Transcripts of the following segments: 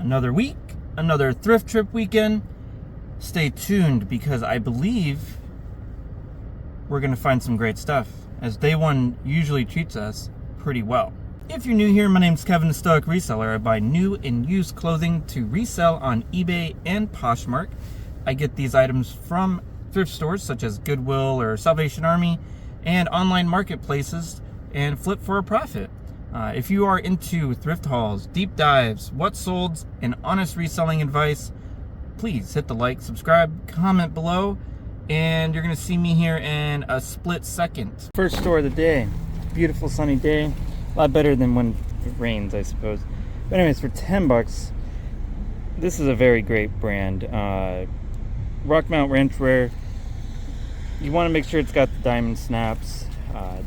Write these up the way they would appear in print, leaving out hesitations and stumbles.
Another week, another thrift trip weekend. Stay tuned because I believe we're going to find some great stuff, as day one usually treats us pretty well. If you're new here, my name's Kevin, the Stoic Reseller. I buy new and used clothing to resell on eBay and Poshmark. I get these items from thrift stores such as Goodwill or Salvation Army and online marketplaces and flip for a profit. If you are into thrift hauls, deep dives, what solds, and honest reselling advice, please hit the like, subscribe, comment below, and you're going to see me here in a split second. First store of the day. Beautiful sunny day. A lot better than when it rains, I suppose. But anyways, for 10 bucks, this is a very great brand. Rockmount Ranchwear. You want to make sure it's got the diamond snaps.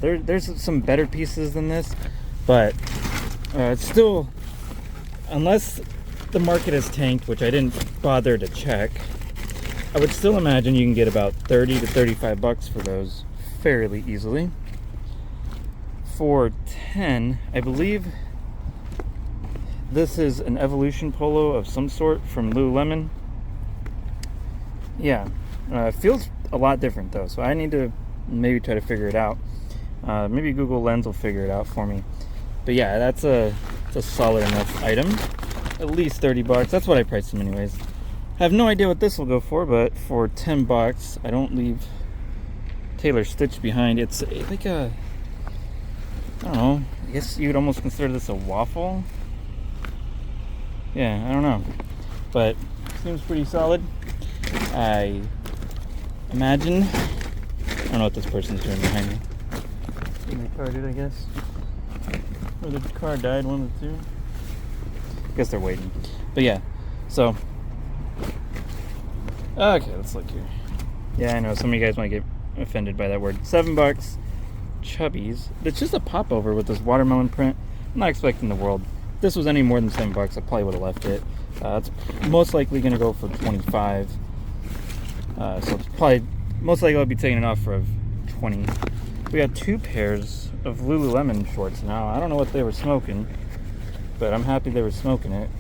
There's some better pieces than this, but it's still, unless the market has tanked, which I didn't bother to check, I would still imagine you can get about 30 to 35 bucks for those fairly easily. For 10, I believe this is an Evolution polo of some sort from Lululemon. Yeah, it feels a lot different though, so I need to maybe try to figure it out. Maybe Google Lens will figure it out for me. But yeah, that's a solid enough item. At least 30 bucks. That's what I priced them anyways. I have no idea what this will go for, but for 10 bucks, I don't leave Taylor Stitch behind. It's like a, I don't know, I guess you would almost consider this a waffle. Yeah, I don't know. But seems pretty solid. I imagine, I don't know what this person's doing behind me. Getting retarded, I guess. Or the car died, one of the two. I guess they're waiting. But yeah, so. Okay, let's look here. Yeah, I know some of you guys might get offended by that word. 7 bucks. Chubbies. It's just a popover with this watermelon print. I'm not expecting the world. If this was any more than 7 bucks, I probably would have left it. It's most likely going to go for 25. So it's probably, most likely I'll be taking an offer of 20. We got 2 pairs of Lululemon shorts now. I don't know what they were smoking, but I'm happy they were smoking it.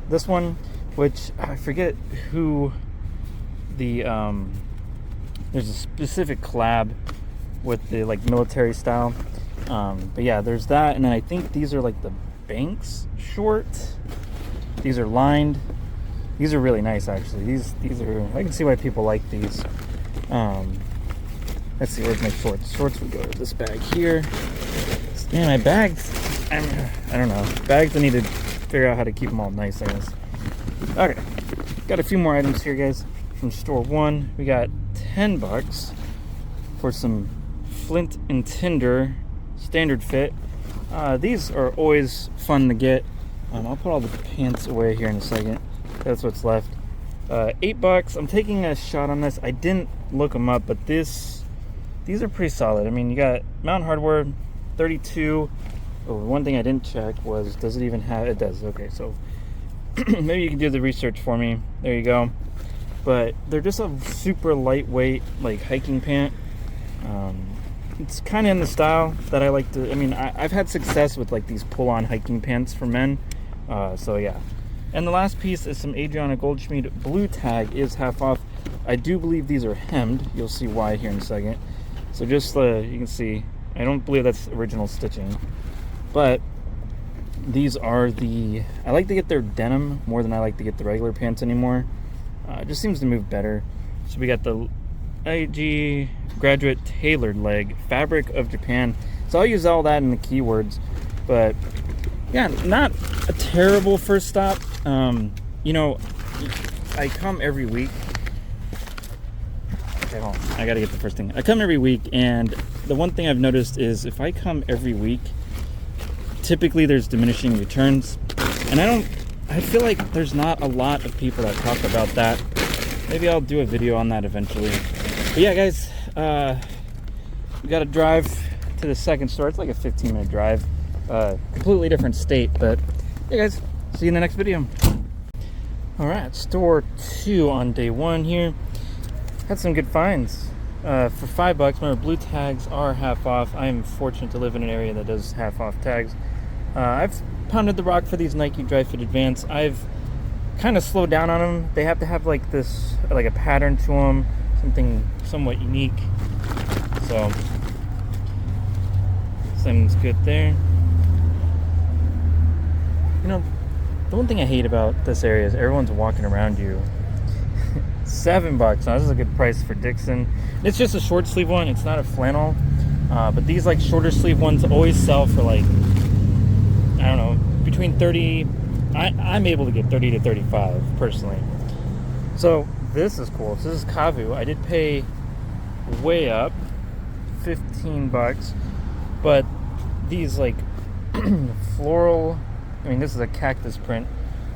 This one, which I forget who the, there's a specific collab with the like military style. But yeah, there's that. And then I think these are like the Banks shorts. These are lined. These are really nice, actually. These are, I can see why people like these. Let's see, where's my shorts? Shorts would go to this bag here. Man, my bags, I don't know. Bags, I need to figure out how to keep them all nice, I guess. Okay, got a few more items here, guys, from store 1. We got 10 bucks for some Flint and Tinder standard fit. These are always fun to get. I'll put all the pants away here in a second. That's what's left. 8 bucks. I'm taking a shot on this. I didn't look them up, but these are pretty solid. I mean, you got Mountain Hardware, 32. Oh, one thing I didn't check was, does it even have, it does. Okay, so maybe you can do the research for me. There you go. But they're just a super lightweight, like, hiking pant. It's kind of in the style that I like to, I mean, I've had success with, like, these pull-on hiking pants for men. So, yeah. And the last piece is some Adriana Goldschmied blue tag is half off. I do believe these are hemmed. You'll see why here in a second. So just, you can see, I don't believe that's original stitching. But these are the, I like to get their denim more than I like to get the regular pants anymore. It just seems to move better. So we got the IG Graduate Tailored Leg, fabric of Japan. So I'll use all that in the keywords. But yeah, not a terrible first stop. You know, I come every week. Okay, hold on. I gotta get the first thing. I come every week, and the one thing I've noticed is if I come every week, typically there's diminishing returns. And I feel like there's not a lot of people that talk about that. Maybe I'll do a video on that eventually. But yeah, guys, we gotta drive to the second store. It's like a 15-minute drive. Completely different state, but yeah, guys, see you in the next video. All right, store 2 on day 1 here. Had some good finds. For $5, remember, blue tags are half off. I am fortunate to live in an area that does half off tags. I've pounded the rock for these Nike Dry Fit Advance. I've kind of slowed down on them. They have to have like this, like a pattern to them, something somewhat unique. So something's good there. You know, the one thing I hate about this area is everyone's walking around you. $7. Now this is a good price for Dixon. It's just a short sleeve one. It's not a flannel. But these like shorter sleeve ones always sell for like, I don't know, between 30. I'm able to get 30 to 35 personally. So this is cool. So this is Kavu. I did pay way up, $15. But these like floral, I mean, this is a cactus print.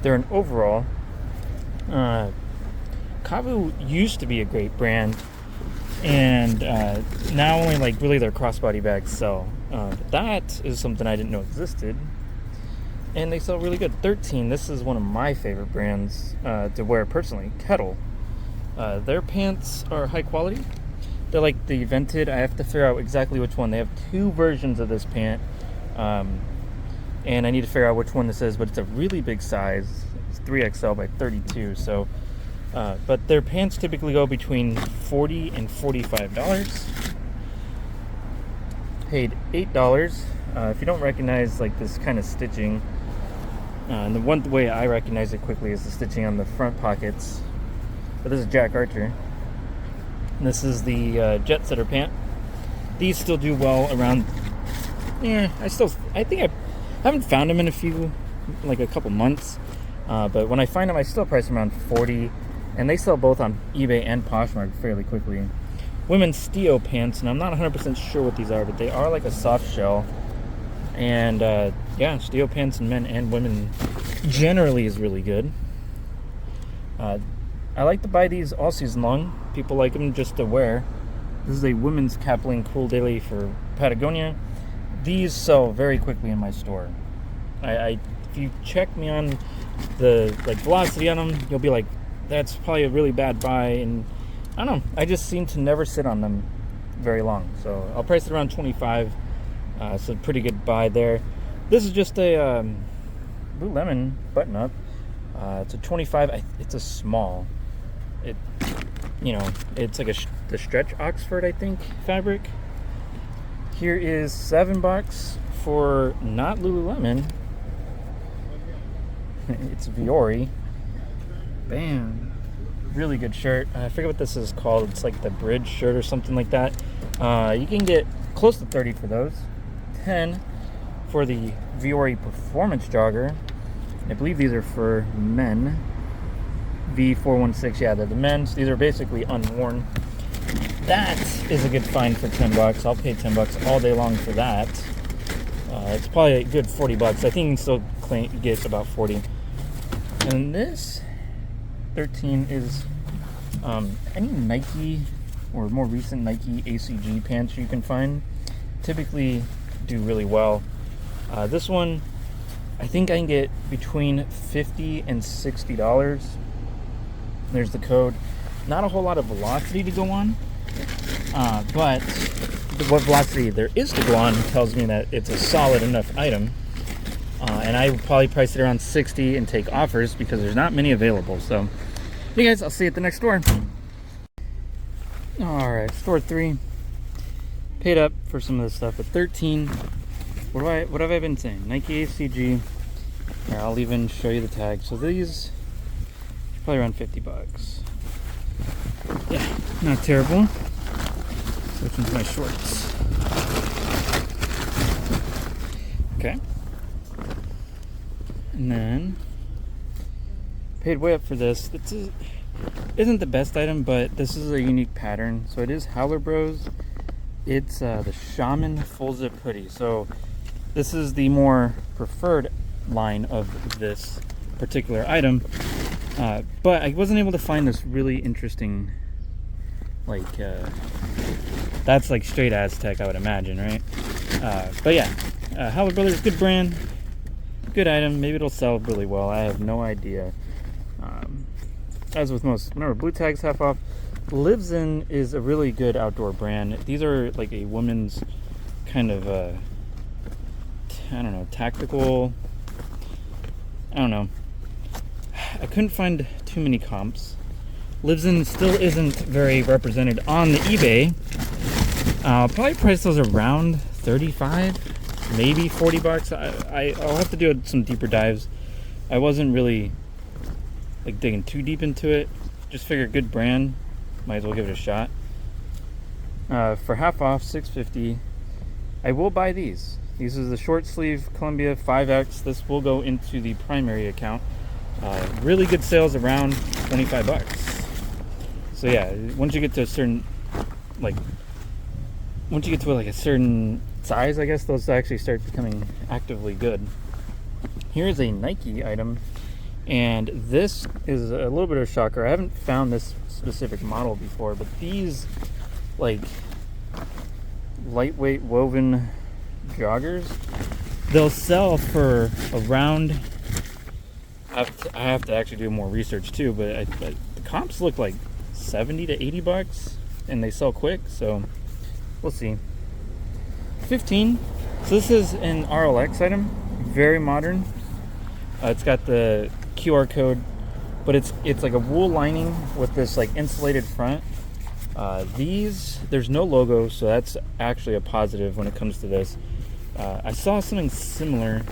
They're an overall. Kavu used to be a great brand, and now only like really their crossbody bags sell. That is something I didn't know existed, and they sell really good. 13. This is one of my favorite brands to wear personally. Kettle. Their pants are high quality. They're like the vented. I have to figure out exactly which one. They have two versions of this pant. And I need to figure out which one this is, but it's a really big size. It's 3XL by 32. So, but their pants typically go between $40 and $45. Paid $8. If you don't recognize like this kind of stitching, and the one way I recognize it quickly is the stitching on the front pockets. But this is Jack Archer. And this is the Jet Setter pant. These still do well around. Yeah, I think I haven't found them in a couple months, but when I find them, I still price them around $40, and they sell both on eBay and Poshmark fairly quickly. Women's Steo pants, and I'm not 100% sure what these are, but they are like a soft shell, and yeah, Steo pants in men and women generally is really good. I like to buy these all season long. People like them just to wear. This is a women's Capling Cool Daily for Patagonia. These sell very quickly in my store. If you check me on the like velocity on them, you'll be like, that's probably a really bad buy. And I don't know, I just seem to never sit on them very long. So I'll price it around 25. It's a pretty good buy there. This is just a Lululemon button up. It's a 25. It's a small. It's like the stretch Oxford, I think, fabric. Here is $7 for not Lululemon. It's Viore. Bam. Really good shirt. I forget what this is called. It's like the bridge shirt or something like that. You can get close to 30 for those. 10 for the Viore Performance Jogger. I believe these are for men. V416. Yeah, they're the men's. These are basically unworn. That is a good find for $10. I'll pay $10 all day long for that. It's probably a good $40. I think you can still get about 40. And this 13 is any Nike or more recent Nike ACG pants you can find. Typically do really well. This one, I think I can get between $50 and $60. There's the code. Not a whole lot of velocity to go on. But what velocity there is to go on tells me that it's a solid enough item. And I would probably price it around $60 and take offers because there's not many available. So, hey guys, I'll see you at the next store. Alright, store 3. Paid up for some of this stuff. At 13, what have I been saying? Nike ACG. Here, I'll even show you the tag. So these are probably around $50. Yeah, not terrible. Which one's my shorts? Okay. And then paid way up for this. Isn't the best item, but this is a unique pattern. So it is Howler Bros. It's the Shaman full zip hoodie. So this is the more preferred line of this particular item. But I wasn't able to find this really interesting, like, that's like straight Aztec, I would imagine, right? But yeah, Howler Brothers, good brand, good item. Maybe it'll sell really well. I have no idea. As with most, whenever blue tags half off. Lives In is a really good outdoor brand. These are like a woman's kind of, I don't know, tactical I don't know. I couldn't find too many comps. Libsyn still isn't very represented on the eBay. Probably price those around 35, maybe 40 bucks. I'll have to do some deeper dives. I wasn't really like digging too deep into it. Just figured good brand, might as well give it a shot. For half off, $6.50. I will buy these. These is the short sleeve Columbia 5X. This will go into the primary account. Really good sales, around 25 bucks. So yeah, once you get to a certain, like, a certain size, I guess those actually start becoming actively good. Here's a Nike item, and this is a little bit of a shocker. I haven't found this specific model before, but these, like, lightweight woven joggers, they'll sell for around, I have to actually do more research too, but the comps look like 70 to 80 bucks, and they sell quick, so we'll see. 15. So this is an RLX item, very modern. It's got the QR code, but it's like a wool lining with this like insulated front. These, there's no logo, so that's actually a positive when it comes to this. I saw something similar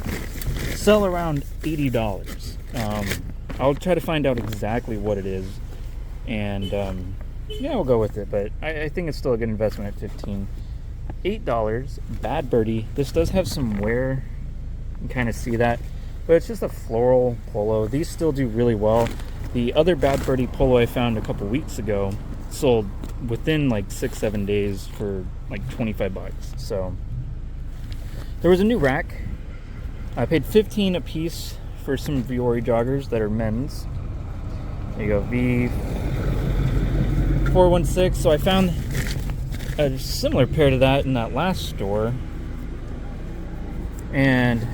sell around $80. I'll try to find out exactly what it is, and yeah, we'll go with it, but I think it's still a good investment at 15. $8. Bad Birdie. This does have some wear, you can kind of see that, but it's just a floral polo. These still do really well. The other Bad Birdie polo I found a couple weeks ago sold within like 6-7 days for like 25 bucks. So there was a new rack. I paid 15 a piece for some Viore joggers that are men's. There you go, V416. So I found a similar pair to that in that last store, and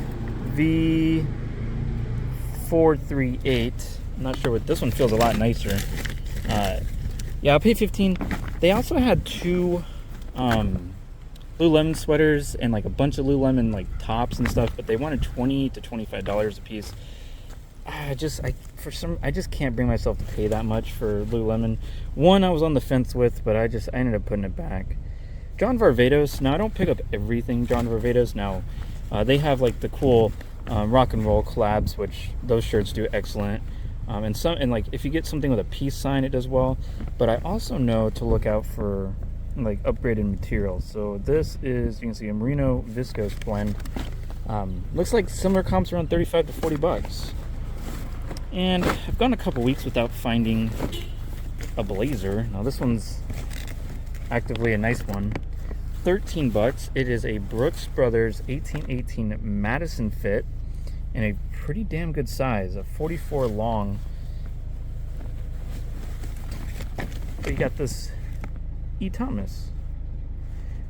V438. I'm not sure what this one feels a lot nicer. Yeah, I'll pay 15. They also had two Lululemon sweaters and like a bunch of Lululemon like tops and stuff, but they wanted $20 to $25 a piece. I just can't bring myself to pay that much for Lululemon. One I was on the fence with, but I ended up putting it back. John Varvatos. Now I don't pick up everything John Varvatos. Now they have like the cool rock and roll collabs, which those shirts do excellent. And like if you get something with a peace sign, it does well. But I also know to look out for like upgraded materials. So this is, you can see, a merino viscose blend. Looks like similar comps around 35 to 40 bucks. And I've gone a couple weeks without finding a blazer. Now this one's actively a nice one. 13 bucks. It is a Brooks Brothers 1818 Madison fit in a pretty damn good size, a 44 long. You got this E. Thomas.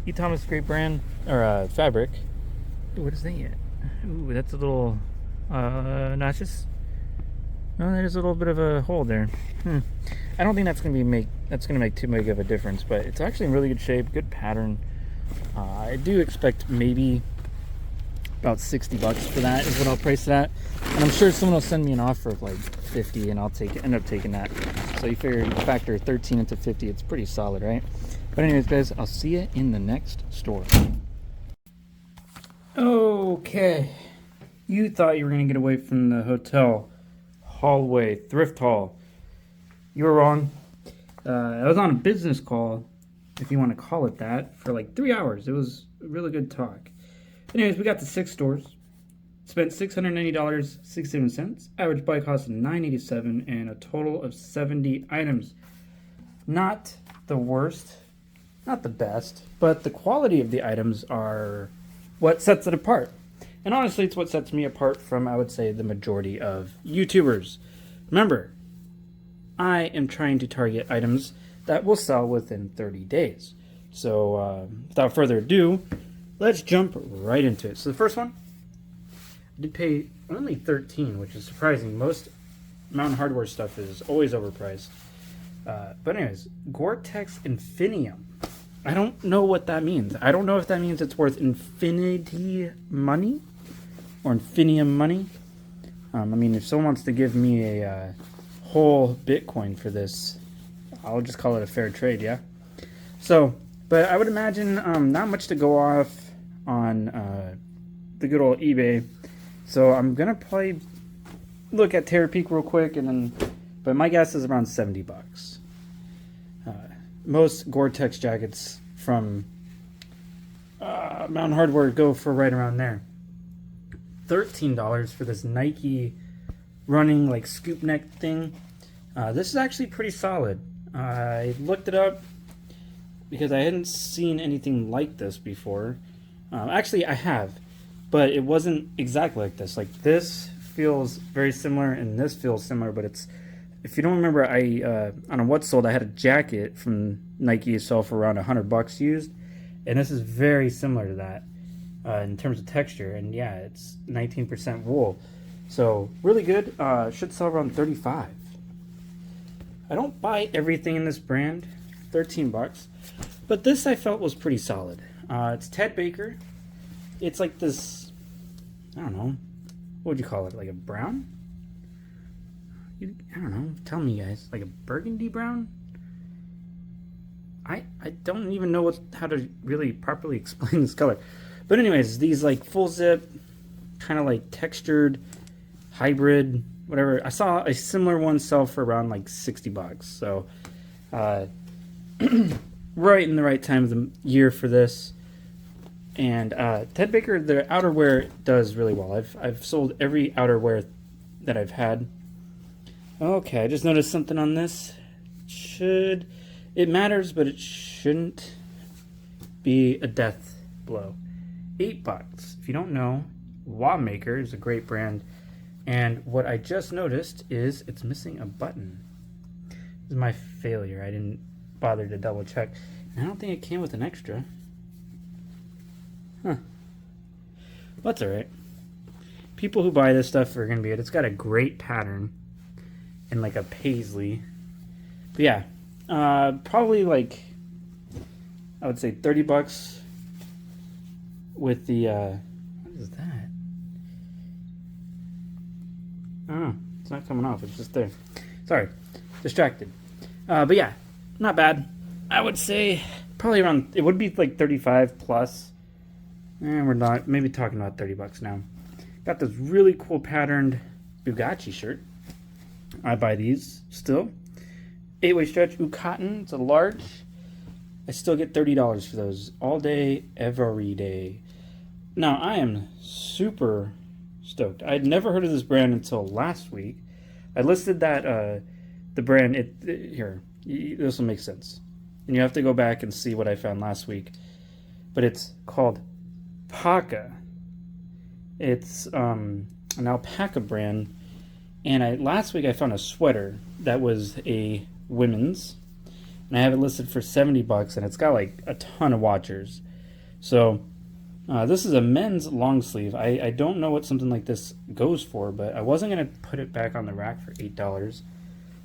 E. Thomas, great brand, or fabric. Ooh, what is that yet? Ooh, that's a little notches. No, there's a little bit of a hole there. I don't think that's gonna make too big of a difference, but it's actually in really good shape, good pattern. I do expect maybe about 60 bucks for that is what I'll price it at, and I'm sure someone will send me an offer of like 50, and I'll end up taking that. So you factor 13 into 50, it's pretty solid, right? But anyways, guys, I'll see you in the next store. Okay, you thought you were gonna get away from the hotel hallway thrift haul. You were wrong. I was on a business call, if you want to call it that, for like 3 hours. It was a really good talk. Anyways, we got to 6 stores. Spent $690.67. Average buy cost of $987, and a total of 70 items. Not the worst, not the best, but the quality of the items are what sets it apart. And honestly, it's what sets me apart from, I would say, the majority of YouTubers. Remember, I am trying to target items that will sell within 30 days. So without further ado, let's jump right into it. So the first one, I did pay only $13, which is surprising. Most Mountain Hardware stuff is always overpriced. But anyways, Gore-Tex Infinium. I don't know what that means. I don't know if that means it's worth infinity money or infinium money. I mean, if someone wants to give me a whole Bitcoin for this, I'll just call it a fair trade, yeah? So, but I would imagine not much to go off on the good old eBay. So I'm going to probably look at Terapeak real quick, and then, but my guess is around 70 bucks. Most Gore-Tex jackets from Mountain Hardwear go for right around there. $13 for this Nike running like scoop neck thing. This is actually pretty solid. I looked it up because I hadn't seen anything like this before. Actually, I have, but it wasn't exactly like this. Like this feels very similar, and this feels similar, but it's. If you don't remember, I on a What Sold, I had a jacket from Nike itself for around $100 used, and this is very similar to that in terms of texture. And yeah, it's 19% wool, so really good. Should sell around 35. I don't buy everything in this brand, 13 bucks, but this I felt was pretty solid. It's Ted Baker. It's like this, I don't know, what would you call it? Like a brown? I don't know. Tell me, guys. Like a burgundy brown? I don't even know how to really properly explain this color. But anyways, these like full zip, kind of like textured, hybrid, whatever. I saw a similar one sell for around like 60 bucks. So, right in the right time of the year for this. And Ted Baker, their outerwear does really well. I've sold every outerwear that I've had. Okay, I just noticed something on this. It matters, but it shouldn't be a death blow. $8. If you don't know, Lawmaker is a great brand. And what I just noticed is it's missing a button. This is my failure. I didn't bother to double check. And I don't think it came with an extra. Huh. That's alright. People who buy this stuff are going to be it. It's got a great pattern. And like a paisley. But yeah, probably like, I would say 30 bucks with the, what is that? Oh, it's not coming off, it's just there. Sorry, distracted. But yeah, not bad. I would say probably around, it would be like 35 plus. And we're not, maybe talking about 30 bucks now. Got this really cool patterned Bugatti shirt. I buy these still. 8-way stretch, cotton. It's a large. I still get $30 for those all day, every day. Now, I am super stoked. I'd never heard of this brand until last week. I listed that, the brand, here, this will make sense. And you have to go back and see what I found last week. But it's called Paca. It's an alpaca brand. And last week I found a sweater that was a women's, and I have it listed for 70 bucks, and it's got like a ton of watchers. So this is a men's long sleeve. I don't know what something like this goes for, but I wasn't gonna put it back on the rack for $8.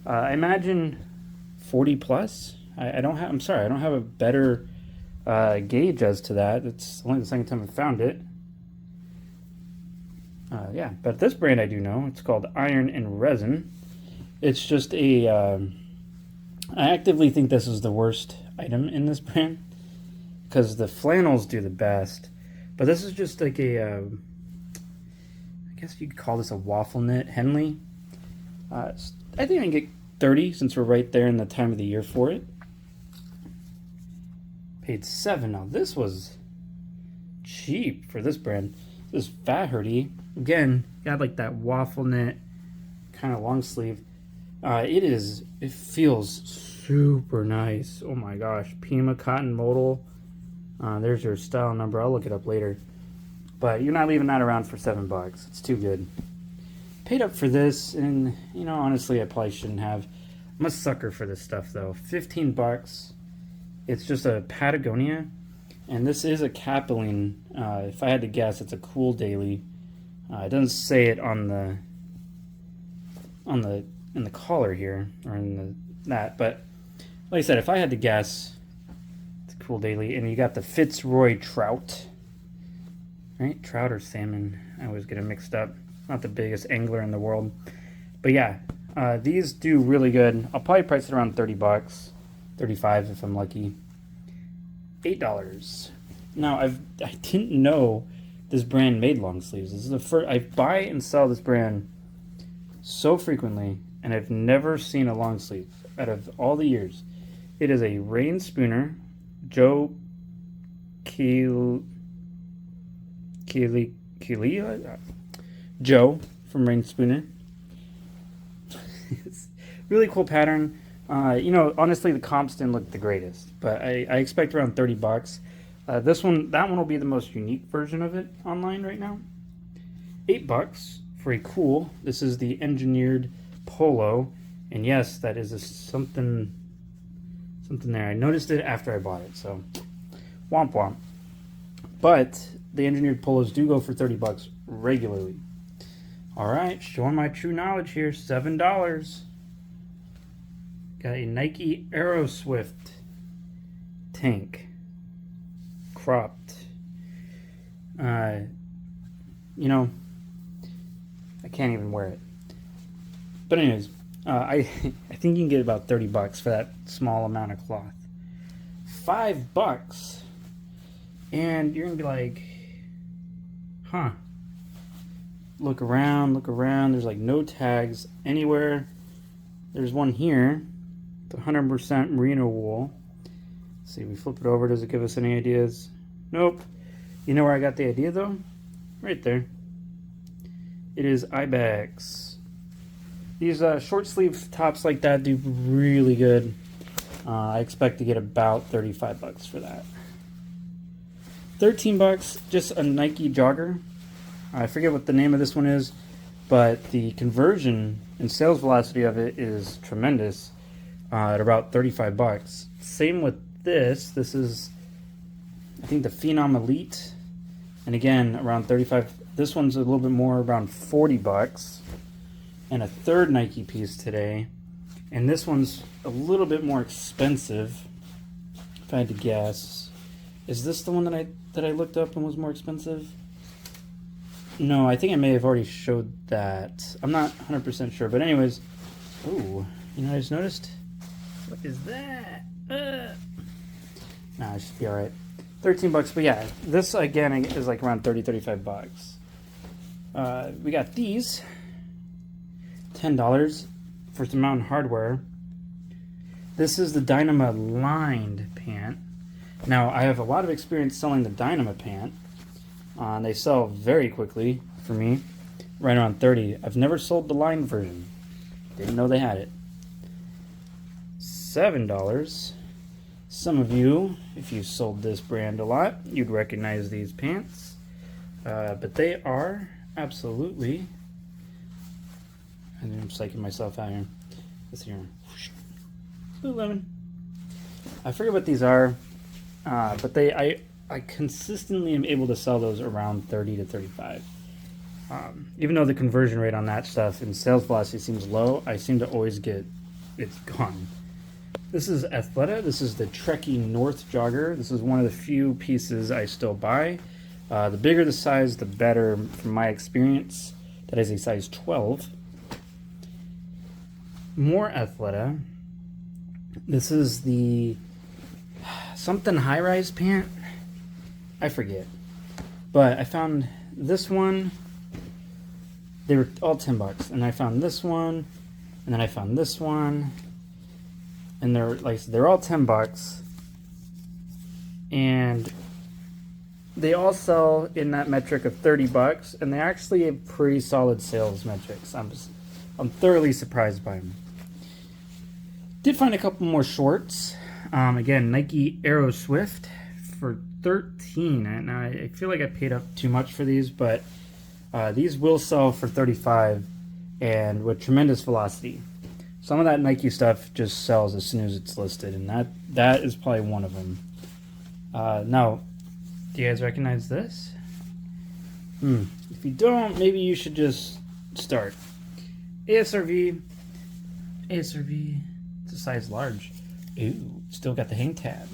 I imagine 40 plus. I don't have. I'm sorry, I don't have a better gauge as to that. It's only the second time I've found it. Yeah, but this brand I do know. It's called Iron and Resin. It's just a... I actively think this is the worst item in this brand, because the flannels do the best. But this is just like a... I guess you could call this a waffle knit Henley. I think I can get 30 since we're right there in the time of the year for it. Paid $7. Now this was cheap for this brand. This Fat Hurdy, again, got like that waffle knit kind of long sleeve. It feels super nice. Oh my gosh, Pima cotton modal. There's your style number. I'll look it up later. But you're not leaving that around for $7. It's too good. Paid up for this, and you know, honestly, I probably shouldn't have. I'm a sucker for this stuff though. 15 bucks. It's just a Patagonia. And this is a Capeline. If I had to guess, it's a Cool Daily. It doesn't say it on the in the collar here or in that, but like I said, if I had to guess, it's a Cool Daily. And you got the Fitzroy Trout, right? Trout or salmon? I always get it mixed up. not the biggest angler in the world. But yeah, these do really good. I'll probably price it around 30 bucks, 35 if I'm lucky. $8. Now I didn't know this brand made long sleeves. This is the first. I buy and sell this brand so frequently, and I've never seen a long sleeve out of all the years. It is a Rain Spooner, Joe Joe from Rain Spooner. It's really cool pattern. You know, honestly, the comps didn't look the greatest, but I expect around 30 bucks. That one will be the most unique version of it online right now. $8 for a cool. This is the engineered polo, and yes, that is something there. I noticed it after I bought it, so womp womp. But the engineered polos do go for 30 bucks regularly. All right, showing my true knowledge here. $7. Got a Nike Aeroswift tank. Cropped. You know, I can't even wear it. But anyways, I think you can get about 30 bucks for that small amount of cloth. $5. And you're gonna be like, huh. Look around. There's like no tags anywhere. There's one here. It's 100% merino wool. Let's see, we flip it over. Does it give us any ideas? Nope. You know where I got the idea though? Right there. It is Ibex. These short sleeve tops like that do really good. I expect to get about 35 bucks for that. 13 bucks, just a Nike jogger. I forget what the name of this one is, but the conversion and sales velocity of it is tremendous at about 35 bucks. Same with this. This is, I think, the Phenom Elite. And again, around 35. This one's a little bit more, around 40 bucks. And a third Nike piece today. And this one's a little bit more expensive, if I had to guess. Is this the one that I looked up and was more expensive? No, I think I may have already showed that. I'm not 100% sure. But anyways, ooh, you know what I just noticed? What is that? Nah, it should be alright. 13 bucks, but yeah, this again is like around 35 bucks. We got these. $10 for some Mountain Hardware. This is the Dynama lined pant. Now, I have a lot of experience selling the Dynama pant. They sell very quickly for me, right around 30. I've never sold the lined version. Didn't know they had it. $7. Some of you, if you sold this brand a lot, you'd recognize these pants. But they are absolutely... And I'm psyching myself out here. Let's see here. Lululemon. I forget what these are, but I consistently am able to sell those around 30 to 35. Even though the conversion rate on that stuff and sales velocity seems low, I seem to always get it's gone. This is Athleta. This is the Trekkie North jogger. This is one of the few pieces I still buy. The bigger the size, the better from my experience. That is a size 12. More Athleta. This is the something high-rise pant. I forget. But I found this one. They were all 10 bucks. And I found this one. And then I found this one. And they're all 10 bucks. And they all sell in that metric of 30 bucks. And they actually have pretty solid sales metrics. I'm thoroughly surprised by them. Did find a couple more shorts. Again, Nike Aeroswift for 13. And I feel like I paid up too much for these, but these will sell for 35 and with tremendous velocity. Some of that Nike stuff just sells as soon as it's listed, and that is probably one of them. Now, do you guys recognize this? If you don't, maybe you should just start. ASRV. It's a size large. Ooh, still got the hang tab.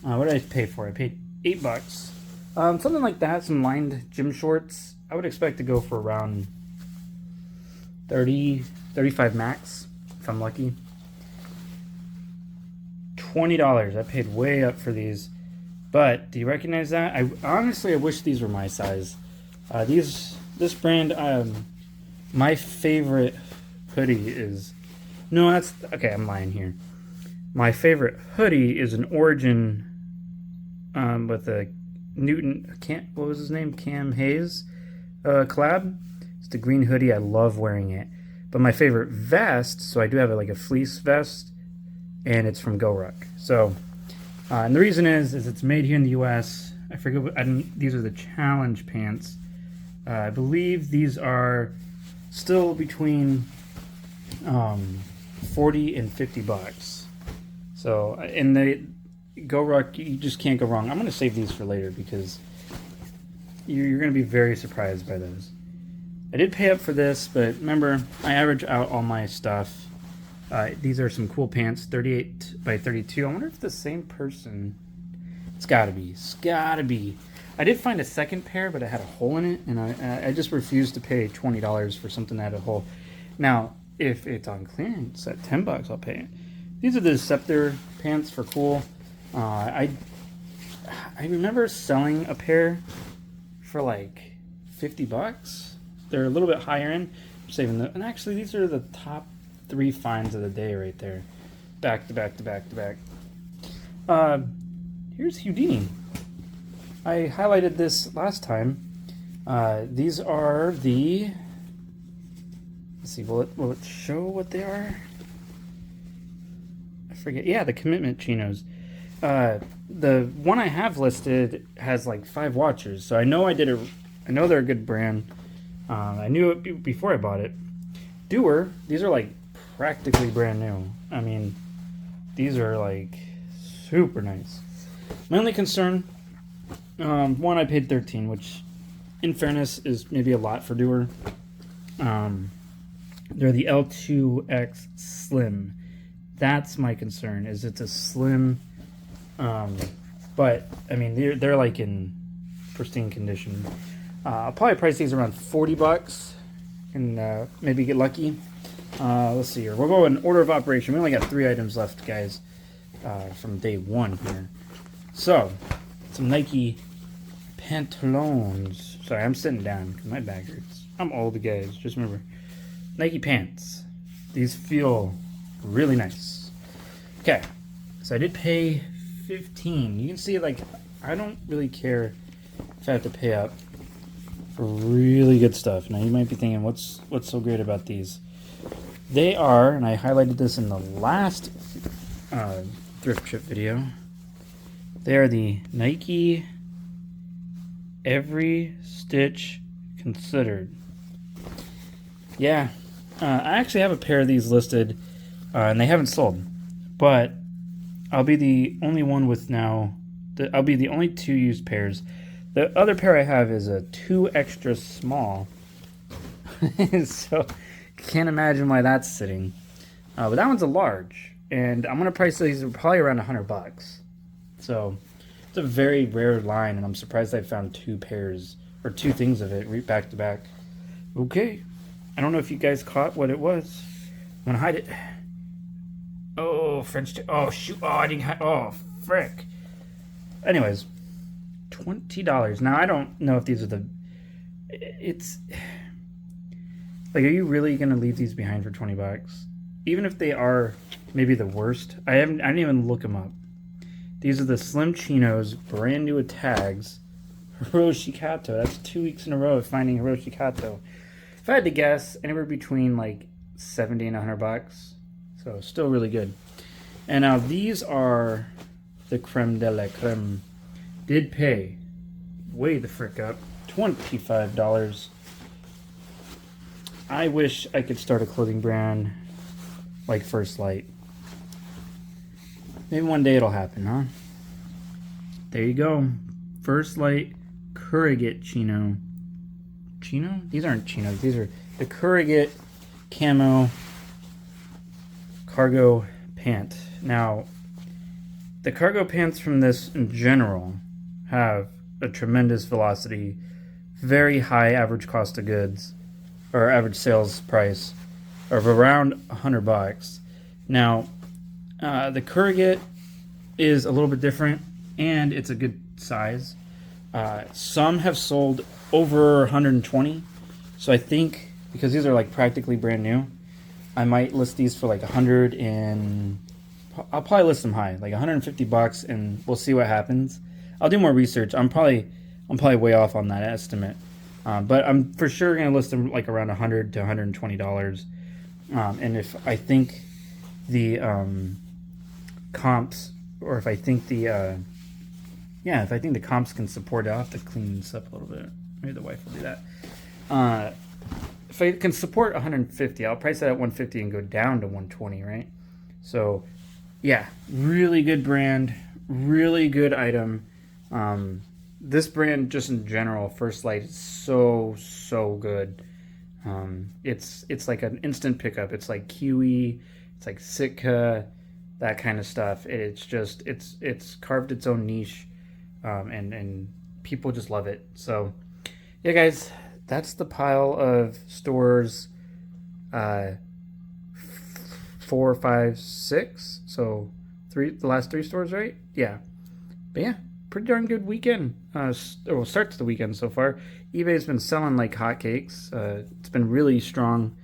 What did I pay for? I paid $8. Something like that, some lined gym shorts. I would expect to go for around 35 max, if I'm lucky. $20. I paid way up for these. But do you recognize that? I wish these were my size. This brand, my favorite hoodie is... No, that's... Okay, I'm lying here. My favorite hoodie is an Origin with a Newton... what was his name? Cam Hayes collab. It's the green hoodie. I love wearing it. But my favorite vest, so I do have a fleece vest, and it's from GoRuck. So, and the reason is it's made here in the U.S. I forget what... these are the challenge pants. I believe these are still between 40 and 50 bucks. So, and they GoRuck, you just can't go wrong. I'm going to save these for later because you're going to be very surprised by those. I did pay up for this, but remember, I average out all my stuff. These are some cool pants, 38 by 32. I wonder if the same person... It's gotta be. It's gotta be. I did find a second pair, but it had a hole in it, and I just refused to pay $20 for something that had a hole. Now, if it's on clearance at 10 bucks, I'll pay it. These are the Scepter pants for cool. I remember selling a pair for like 50 bucks. They're a little bit higher end. I'm saving them. And actually, these are the top 3 finds of the day right there. Back to back to back to back. Here's Houdini. I highlighted this last time. These are the... Let's see, will it show what they are? I forget. Yeah, the commitment chinos. The one I have listed has like 5 watchers, so I know I know they're a good brand. I knew it before I bought it. Doer, these are like practically brand new. I mean, these are like super nice. My only concern, one, I paid $13, which in fairness is maybe a lot for Doer. They're the L2X Slim. That's my concern, is it's a slim, but I mean they're like in pristine condition. I'll probably price these around 40 bucks and maybe get lucky. Let's see here. We'll go in order of operation. We only got 3 items left, guys, from day 1 here. So, some Nike pantaloons. Sorry, I'm sitting down because my back hurts. I'm old, guys. Just remember, Nike pants. These feel really nice. Okay, so I did pay $15. You can see, like, I don't really care if I have to pay up for really good stuff. Now you might be thinking, what's so great about these? They are, and I highlighted this in the last thrift trip video. They are the Nike Every Stitch Considered. Yeah, I actually have a pair of these listed, and they haven't sold. But I'll be the only one with now. I'll be the only 2 used pairs. The other pair I have is a 2 extra small. So can't imagine why that's sitting. But that one's a large, and I'm gonna price these probably around 100 bucks. So it's a very rare line, and I'm surprised I found 2 pairs or 2 things of it right back to back. Okay, I don't know if you guys caught what it was. I'm gonna hide it. Oh, French. Oh shoot! Oh, I didn't. Oh, frick. Anyways, $20. Now I don't know if these are the. It's like, are you really gonna leave these behind for 20 bucks? Even if they are maybe the worst, I didn't even look them up. These are the Slim Chinos, brand new with tags. Hiroshi Kato. That's 2 weeks in a row of finding Hiroshi Kato. If I had to guess, anywhere between like 70 and 100 bucks. So still really good. And now these are the creme de la creme. Did pay way the frick up. $25. I wish I could start a clothing brand like First Light. Maybe one day it'll happen, huh? There you go. First Light Curated Chino. Chino? These aren't chinos. These are the Curated camo cargo pant. Now, the cargo pants from this in general have a tremendous velocity, very high average cost of goods, or average sales price of around $100. Now, the curated is a little bit different, and it's a good size. Some have sold over 120, so I think because these are like practically brand new, I might list these for like 100 and I'll probably list them high, like $150, and we'll see what happens. I'll do more research. I'm probably way off on that estimate, but I'm for sure gonna list them like around $100 to $120. And if I think the comps, or if I think the if I think the comps can support it, I'll have to clean this up a little bit. Maybe the wife will do that. If I can support 150, I'll price it at 150 and go down to 120, right? So, yeah, really good brand, really good item. This brand, just in general, First Light, is so good. It's like an instant pickup. It's like Kiwi, it's like Sitka, that kind of stuff. It's just it's carved its own niche, and people just love it. So, yeah, guys, that's the pile of stores. 4, 5, 6. So the last 3 stores, right? Yeah. But yeah, pretty darn good weekend. Start to the weekend so far. eBay's been selling like hotcakes. It's been really strong.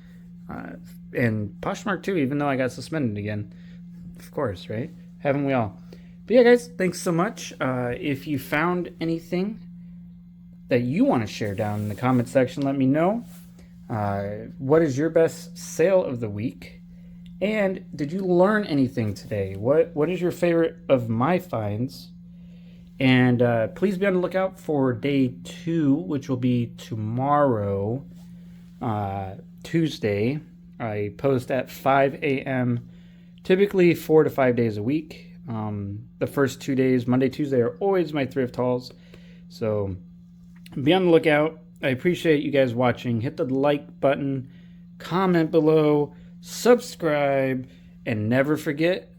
And Poshmark too, even though I got suspended again. Of course, right? Haven't we all? But yeah, guys, thanks so much. If you found anything that you want to share down in the comment section, let me know. What is your best sale of the week? And did you learn anything today? What is your favorite of my finds? And please be on the lookout for day 2, which will be tomorrow, Tuesday. I post at 5 a.m., typically 4 to 5 days a week. The first 2 days, Monday, Tuesday, are always my thrift hauls. So be on the lookout. I appreciate you guys watching. Hit the like button, comment below, subscribe, and never forget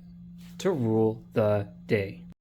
to rule the day.